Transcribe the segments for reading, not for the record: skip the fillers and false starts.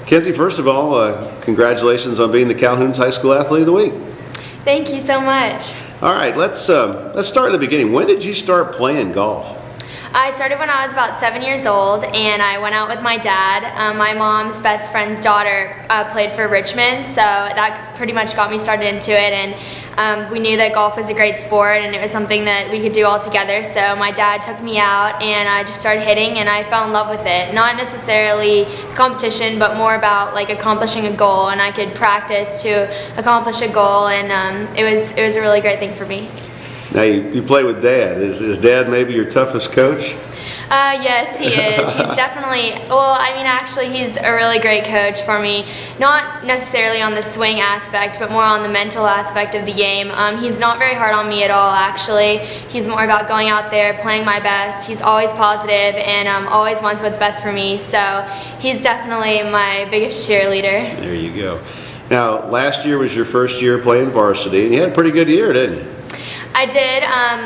Kensi, first of all, congratulations on being the Calhoun's High School Athlete of the Week. Thank you so much. All right, let's start at the beginning. When did you start playing golf? I started when I was about 7 years old, and I went out with my dad. My mom's best friend's daughter played for Richmond, so that pretty much got me started into it, and we knew that golf was a great sport and it was something that we could do all together, so my dad took me out and I just started hitting and I fell in love with it. Not necessarily the competition, but more about like accomplishing a goal, and I could practice to accomplish a goal, and it was a really great thing for me. Now you play with Dad. Is Dad maybe your toughest coach? Yes, he is. He's definitely, well, I mean, actually, he's a really great coach for me. Not necessarily on the swing aspect, but more on the mental aspect of the game. He's not very hard on me at all, actually. He's more about going out there, playing my best. He's always positive and always wants what's best for me. So he's definitely my biggest cheerleader. There you go. Now, last year was your first year playing varsity, and you had a pretty good year, didn't you? I did.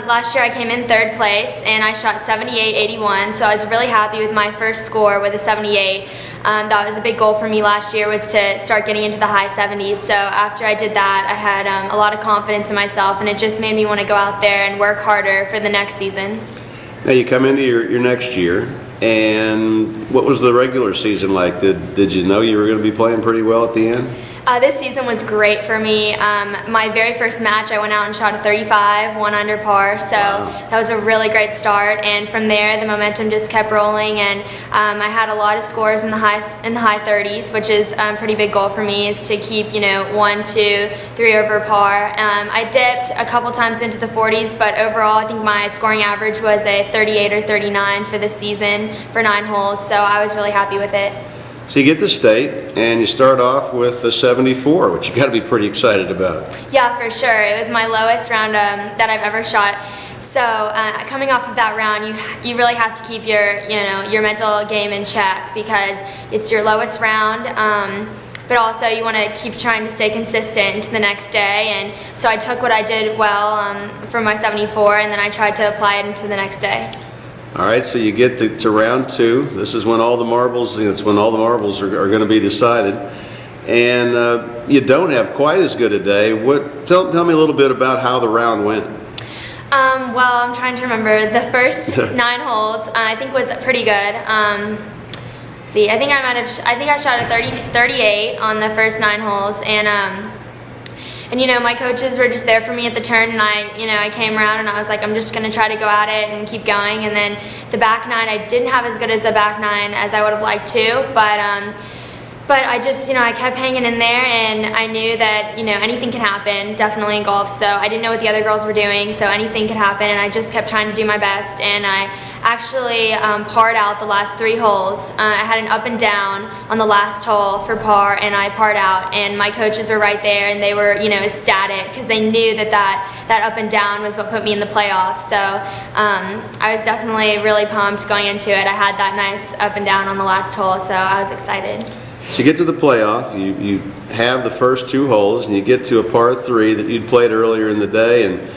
Last year I came in 3rd place and I shot 78-81, so I was really happy with my first score with a 78. That was a big goal for me last year, was to start getting into the high 70s. So after I did that, I had a lot of confidence in myself, and it just made me want to go out there and work harder for the next season. Now you come into your next year, and what was the regular season like? Did you know you were going to be playing pretty well at the end? This season was great for me. My very first match I went out and shot a 35, 1 under par, so wow. That was a really great start, and from there the momentum just kept rolling, and I had a lot of scores in the high 30s, which is a pretty big goal for me, is to keep 1, 2, 3 over par. I dipped a couple times into the 40s, but overall I think my scoring average was a 38 or 39 for the season for 9 holes, so I was really happy with it. So you get to state, and you start off with a 74, which you got to be pretty excited about. Yeah, for sure. It was my lowest round that I've ever shot. So coming off of that round, you really have to keep your mental game in check, because it's your lowest round. But also you want to keep trying to stay consistent the next day, and so I took what I did well from my 74, and then I tried to apply it into the next day. All right, so you get to round 2. This is when all the marbles, it's when all the marbles are going to be decided, and you don't have quite as good a day. Tell me a little bit about how the round went. Well, I'm trying to remember. The first 9 holes I think was pretty good. See, I think I shot a 38 on the first 9 holes, and my coaches were just there for me at the turn, and I came around and I was like, I'm just going to try to go at it and keep going. And then the back 9, I didn't have as good as a back 9 as I would have liked to, but I just, I kept hanging in there, and I knew that, anything can happen, definitely in golf. So I didn't know what the other girls were doing, so anything could happen, and I just kept trying to do my best. And I actually parred out the last 3 holes. I had an up and down on the last hole for par, and I parred out, and my coaches were right there, and they were, ecstatic, because they knew that up and down was what put me in the playoffs. So I was definitely really pumped going into it. I had that nice up and down on the last hole, so I was excited. So you get to the playoff, you have the first 2 holes, and you get to a par 3 that you'd played earlier in the day, and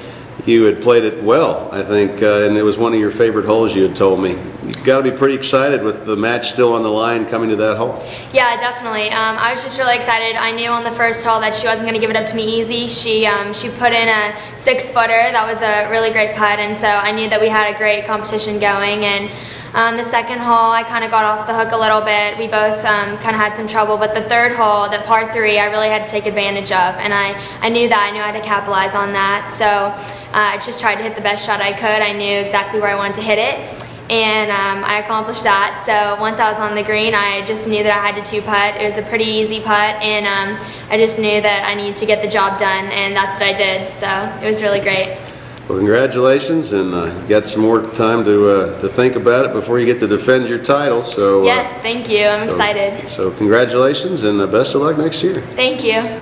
you had played it well, I think, and it was one of your favorite holes, you had told me. You've got to be pretty excited with the match still on the line coming to that hole. Yeah, definitely. I was just really excited. I knew on the first hole that she wasn't going to give it up to me easy. She put in a 6-footer. That was a really great putt, and so I knew that we had a great competition going. And on the second hole, I kind of got off the hook a little bit. We both kind of had some trouble, but the third hole, the par 3, I really had to take advantage of, and I knew that. I knew I had to capitalize on that. So I just tried to hit the best shot I could. I knew exactly where I wanted to hit it, and I accomplished that. So once I was on the green, I just knew that I had to 2-putt. It was a pretty easy putt, and I just knew that I needed to get the job done, and that's what I did. So it was really great. Well, congratulations, and you got some more time to think about it before you get to defend your title. So yes, thank you. I'm excited. So congratulations, and best of luck next year. Thank you.